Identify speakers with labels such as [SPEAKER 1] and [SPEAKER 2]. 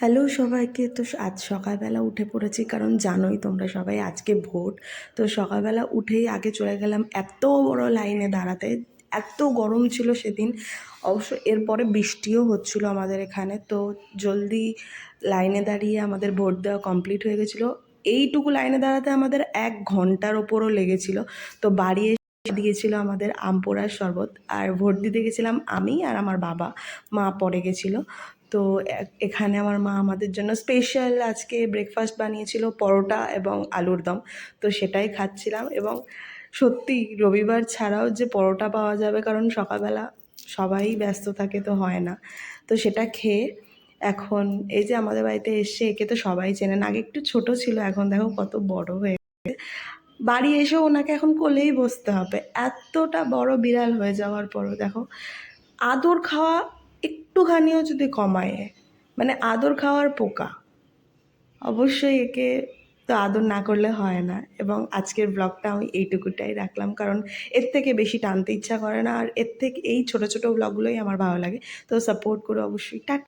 [SPEAKER 1] Hello সবাইকে। তো আজ সকালবেলা উঠে পড়েছি, কারণ জানোই তোমরা সবাই আজকে ভোট। তো সকালবেলা উঠেই আগে চলে গেলাম এত বড় লাইনে দাঁড়াতে। এত গরম ছিল সেদিন, অবশ্য এরপরে বৃষ্টিও হচ্ছিল আমাদের এখানে। তো জলদি লাইনে দাঁড়িয়ে আমাদের ভোট দেওয়া কমপ্লিট হয়ে গেছিলো। এইটুকু লাইনে দাঁড়াতে আমাদের 1 ঘন্টার ওপরও লেগেছিল। তো বাড়ি এসে দিয়েছিল আমাদের আম পোড়ার শরবত, আর ভোট দিতে গেছিলাম আমি আর আমার বাবা। মা পড়ে গেছিলো। তো এখানে আমার মা আমাদের জন্য স্পেশাল আজকে ব্রেকফাস্ট বানিয়েছিল, পরোটা এবং আলুর দম। তো সেটাই খাচ্ছিলাম। এবং সত্যি রবিবার ছাড়াও যে পরোটা পাওয়া যাবে, কারণ সকালবেলা সবাই ব্যস্ত থাকে, তো হয় না। তো সেটা খেয়ে এখন এই যে আমাদের বাড়িতে এসে, একে তো সবাই চেনেন। আগে একটু ছোট ছিল, এখন দেখো কত বড় হয়ে। বাড়ি এসেও ওনাকে এখন কোলেই বসতে হবে, এতটা বড় বিড়াল হয়ে যাওয়ার পরও দেখো আদর খাওয়া একটুখানিও যদি কমায়, মানে আদর খাওয়ার পোকা। অবশ্যই একে তো আদর না করলে হয় না। এবং আজকের ব্লগটা আমি এইটুকুটাই রাখলাম, কারণ এর থেকে বেশি টানতে ইচ্ছা করে না। আর এর থেকে এই ছোট ছোট ব্লগগুলোই আমার ভালো লাগে। তো সাপোর্ট করো অবশ্যই। টাটা।